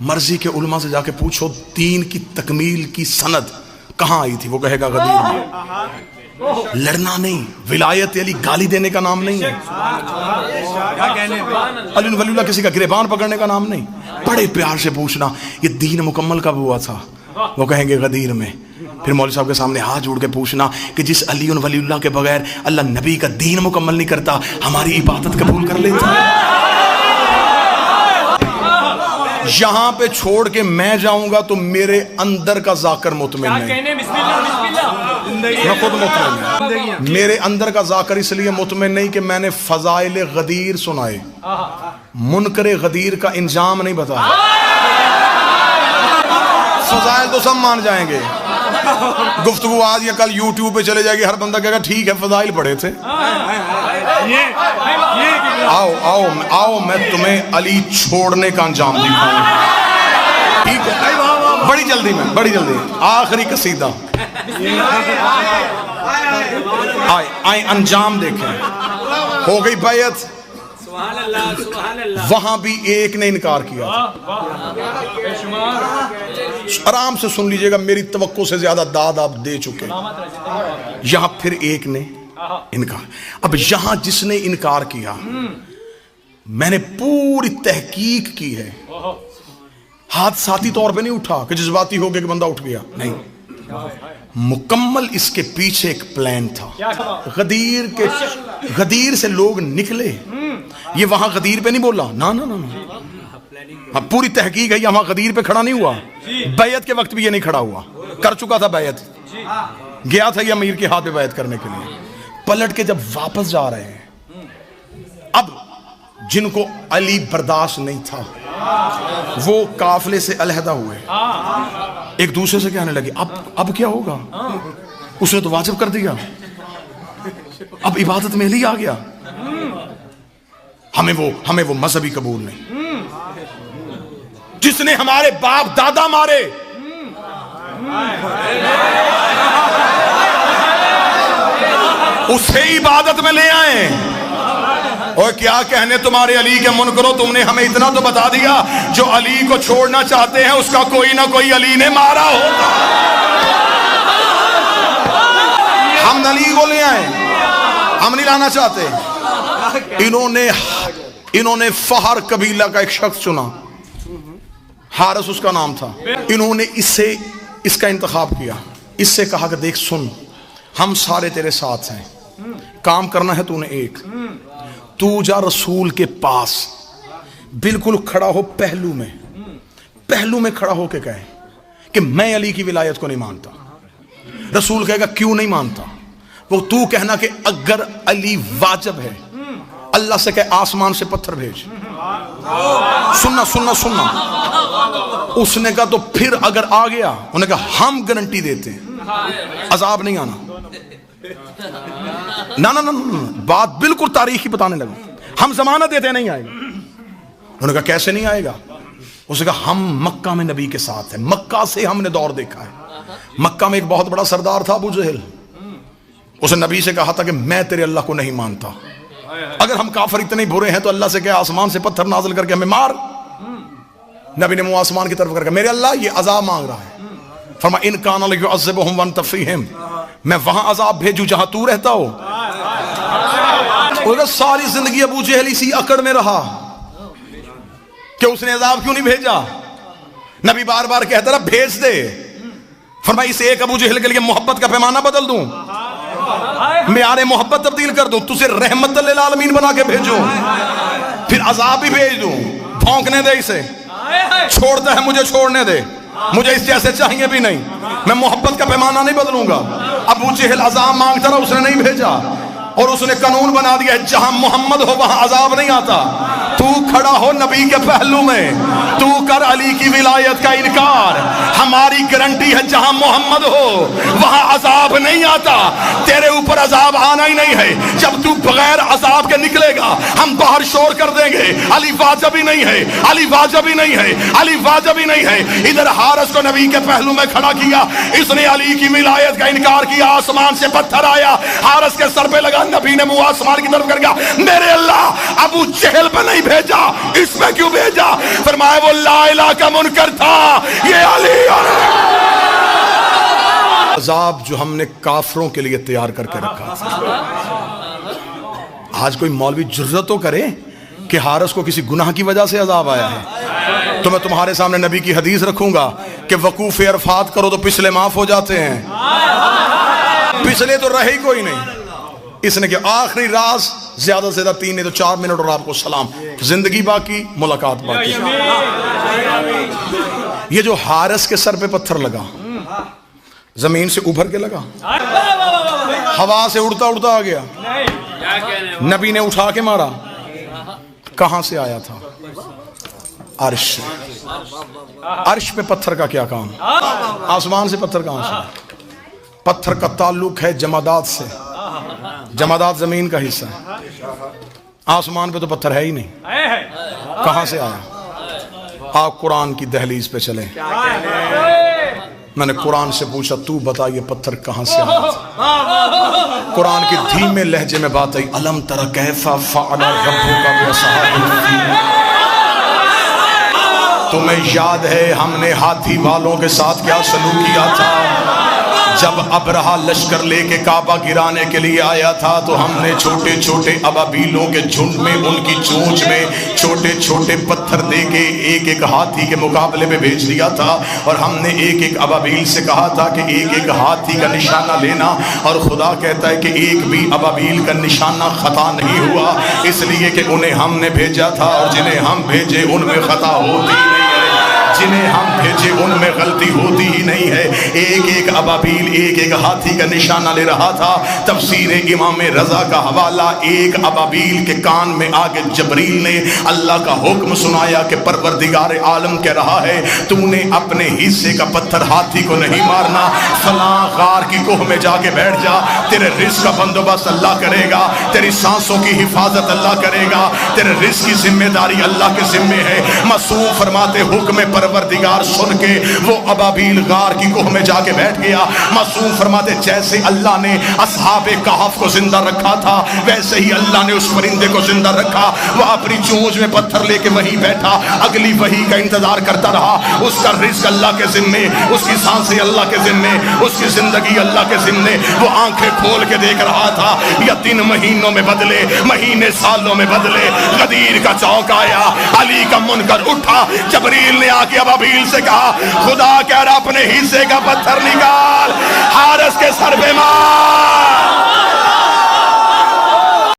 مرضی کے علماء سے جا کے پوچھو دین کی تکمیل کی سند کہاں آئی تھی، وہ کہے گا غدیر میں۔ لڑنا نہیں، ولایت علی گالی دینے کا نام نہیں ہے، علی ولی اللہ کسی کا گریبان پکڑنے کا نام نہیں۔ بڑے پیار سے پوچھنا یہ دین مکمل کب ہوا تھا، وہ کہیں گے غدیر میں۔ پھر مولوی صاحب کے سامنے ہاتھ جوڑ کے پوچھنا کہ جس علی ولی اللہ کے بغیر اللہ نبی کا دین مکمل نہیں کرتا، ہماری عبادت قبول کر لیتا؟ یہاں پہ چھوڑ کے میں جاؤں گا تو میرے اندر کا ذاکر مطمئن نہیں، میں خود مطمئن نہیں۔ میرے اندر کا ذاکر اس لیے مطمئن نہیں کہ میں نے فضائل غدیر سنائے، منکر غدیر کا انجام نہیں بتایا۔ فضائل تو سب مان جائیں گے، گفتگو آج یا کل یوٹیوب پہ چلے جائے گی، ہر بندہ کہے گا ٹھیک ہے فضائل پڑھے تھے، آؤ آؤ آؤ میں تمہیں علی چھوڑنے کا انجام دکھاؤں، ٹھیک ہے؟ بڑی جلدی میں، بڑی جلدی آخری قصیدہ آئے انجام دیکھیں۔ ہو گئی بیعت، وہاں بھی ایک نے انکار کیا۔ آرام سے سن لیجئے گا، میری توقع سے زیادہ داد آپ دے چکے۔ یہاں پھر ایک نے انکار۔ اب یہاں جس نے انکار کیا، میں نے پوری تحقیق کی ہے، حادثاتی طور پہ نہیں اٹھا کہ جذباتی ہو گیا کہ بندہ اٹھ گیا، نہیں، مکمل اس کے پیچھے ایک پلان تھا۔ غدیر سے لوگ نکلے، یہ وہاں غدیر پہ نہیں بولا، نا نا نا نا، پوری تحقیق ہے، یہ وہاں غدیر پہ کھڑا نہیں ہوا، بیعت کے وقت بھی یہ نہیں کھڑا ہوا، کر چکا تھا بیعت، گیا تھا یہ امیر کے ہاتھ پہ بیعت کرنے کے لیے۔ پلٹ کے جب واپس جا رہے ہیں، اب جن کو علی برداشت نہیں تھا وہ قافلے سے علیحدہ ہوئے، ایک دوسرے سے کہنے لگے اب کیا ہوگا، اس نے تو واجب کر دیا، اب عبادت میں ہی آ گیا، ہمیں وہ مذہبی قبول نہیں، جس نے ہمارے باپ دادا مارے، اسے عبادت میں لے آئے۔ اور کیا کہنے تمہارے علی کے منکرو، تم نے ہمیں اتنا تو بتا دیا جو علی کو چھوڑنا چاہتے ہیں اس کا کوئی نہ کوئی علی نے مارا ہوگا۔ ہم علی کو لے آئے، ہم نہیں لانا چاہتے۔ انہوں نے فہر قبیلہ کا ایک شخص چنا، حارث اس کا نام تھا، انہوں نے اس کا انتخاب کیا، اس سے کہا کہ دیکھ سن، ہم سارے تیرے ساتھ ہیں، کام کرنا ہے تو نے ایک، تو جا رسول کے پاس، بالکل کھڑا ہو پہلو میں کھڑا ہو کے کہے کہ میں علی کی ولایت کو نہیں مانتا۔ رسول کہے گا کیوں نہیں مانتا؟ وہ تو کہنا کہ اگر علی واجب ہے، اللہ سے کہ آسمان سے پتھر بھیج۔ سننا سننا سننا، اس نے کہا تو پھر اگر آ گیا، انہوں نے کہا ہم گارنٹی دیتے ہیں عذاب نہیں آنا۔ نا نا نا بات بالکل تاریخی بتانے لگا، ہم ضمانت دیتے نہیں آئے گا۔ انہوں نے کہا کیسے نہیں آئے گا؟ اس نے کہا ہم مکہ میں نبی کے ساتھ ہیں، مکہ سے ہم نے دور دیکھا ہے، مکہ میں ایک بہت بڑا سردار تھا ابو جہل، اس نے نبی سے کہا تھا کہ میں تیرے اللہ کو نہیں مانتا، اگر ہم کافر اتنے برے ہیں تو اللہ سے کہ آسمان سے پتھر نازل کر کے ہمیں مار۔ نبی نے منہ آسمان کی طرف کر کے میرے اللہ یہ عذاب مانگ رہا ہے، فرما ان کان لیعذبہم وانت فیہم، میں وہاں عذاب بھیجوں جہاں تو رہتا ہو۔ اور ساری زندگی ابو جہل اسی اکڑ میں رہا کہ اس نے عذاب کیوں نہیں بھیجا، نبی بار بار کہتا رہا بھیج دے، فرمایا اس ایک ابو جہل کے لیے محبت کا پیمانہ بدل دوں، معیار محبت تبدیل کر دوں، تجھے رحمت للعالمین بنا کے بھیجوں، پھر عذاب بھی بھیج دوں، بھونکنے دے اسے، چھوڑتا ہے مجھے چھوڑنے دے، مجھے اس جیسے چاہیے بھی نہیں، میں محبت کا پیمانہ نہیں بدلوں گا۔ ابو جہل عذاب مانگتا رہا، اس نے نہیں بھیجا، اور اس نے قانون بنا دیا ہے جہاں محمد ہو وہاں عذاب نہیں آتا۔ تو کھڑا ہو نبی کے پہلو میں، تو کر علی کی ولایت کا انکار، ہماری گارنٹی ہے جہاں محمد ہو وہاں عذاب نہیں آتا، تیرے اوپر عذاب آنا ہی نہیں ہے، جب تو بغیر عذاب کے نکلے گا ہم باہر شور کر دیں گے علی واجب ہی نہیں ہے، علی واجب ہی نہیں ہے، علی واجب ہی نہیں ہے۔ ادھر حارث کو نبی کے پہلو میں کھڑا کیا، اس نے علی کی ولایت کا انکار کیا، آسمان سے پتھر آیا، حارث کے سر پہ لگا، نبی نے منہ آسمان کی طرف کر گیا، میرے اللہ ابو جہل پہ نہیں بھیجا، اس میں کیوں بھیجا؟ فرمایا وہ لا الہ کا منکر تھا، یہ علی عذاب جو ہم نے کافروں کے لیے تیار کر کے رکھا تھا۔ آج کوئی مولوی جرأت تو کرے کہ حارث کو کسی گناہ کی وجہ سے عذاب آیا ہے، تو میں تمہارے سامنے نبی کی حدیث رکھوں گا کہ وقوف عرفات کرو تو پچھلے معاف ہو جاتے ہیں۔ پچھلے تو رہے ہی کوئی نہیں۔ اس نے کہ آخری راز زیادہ سے زیادہ 3 نہیں تو 4 منٹ اور آپ کو سلام، زندگی باقی، ملاقات باقی۔ یہ جو حارث کے سر پہ پتھر لگا، زمین سے ابھر کے لگا، ہوا سے اڑتا اڑتا آ گیا، نبی نے اٹھا کے مارا، کہاں سے آیا تھا؟ عرش سے۔ عرش پہ پتھر کا کیا کام؟ آسمان سے پتھر کہاں سے؟ پتھر کا تعلق ہے جمادات سے، جمادات زمین کا حصہ ہے، آسمان پہ تو پتھر ہے ہی نہیں، کہاں سے آیا؟ آپ قرآن کی دہلیز پہ چلیں، میں نے قرآن سے پوچھا تو بتا یہ پتھر کہاں سے آیا تھا؟ قرآن کی دھیمے لہجے میں بات آئی، الم تر کیف فعل ربک باصحاب الفیل، تمہیں یاد ہے ہم نے ہاتھی والوں کے ساتھ کیا سلوک کیا تھا؟ جب ابرہا لشکر لے کے کعبہ گرانے کے لیے آیا تھا تو ہم نے چھوٹے چھوٹے ابابیلوں کے جھنڈ میں ان کی چونچ میں چھوٹے چھوٹے پتھر دے کے ایک ایک ہاتھی کے مقابلے میں بھیج دیا تھا، اور ہم نے ایک ایک ابابیل سے کہا تھا کہ ایک ایک ہاتھی کا نشانہ لینا، اور خدا کہتا ہے کہ ایک بھی ابابیل کا نشانہ خطا نہیں ہوا، اس لیے کہ انہیں ہم نے بھیجا تھا، اور جنہیں ہم بھیجے ان میں خطا ہوتی نہیں ہے، جنہیں ہم بھیجے ان میں غلطی ہوتی ہی نہیں ہے۔ ایک ایک ابابیل ایک ایک ہاتھی کا نشانہ لے رہا تھا۔ تفسیر امام رضا کا حوالہ، ایک ابابیل کے کان میں آگے جبریل نے اللہ کا حکم سنایا کہ پروردگار عالم کہہ رہا ہے تو نے اپنے حصے کا پتھر ہاتھی کو نہیں مارنا، فلاں غار کی کوہ میں جا کے بیٹھ جا، تیرے رزق کا بندوبست اللہ کرے گا، تیری سانسوں کی حفاظت اللہ کرے گا، تیرے رزق کی ذمہ داری اللہ کے ذمہ ہے۔ معصوم فرماتے حکم پروردگار سن کے وہ ابابیل غار کی کوہ میں جا کے بیٹھ گیا۔ معصوم فرماتے جیسے اللہ نے اصحاب کہف کو زندہ رکھا تھا ویسے ہی اللہ نے اس پرندے کو زندہ رکھا، وہ اپنی چونچ میں پتھر لے کے وہیں بیٹھا، اگلی وحی کا انتظار کرتا رہا۔ اس کا رزق اللہ کے ذمے، اس کی سانسیں اللہ کے ذمے، اس کی زندگی اللہ کے ذمے۔ وہ آنکھیں کھول کے دیکھ رہا تھا، یا 3 مہینوں میں بدلے، مہینے سالوں میں بدلے۔ غدیر کا چوک آیا، علی کا منکر اٹھا، جبریل نے آ کے ابابیل سے کہا خدا کہہ رہا اپنے حصے کا پتھر نکال، حارث کے سر پہ مار۔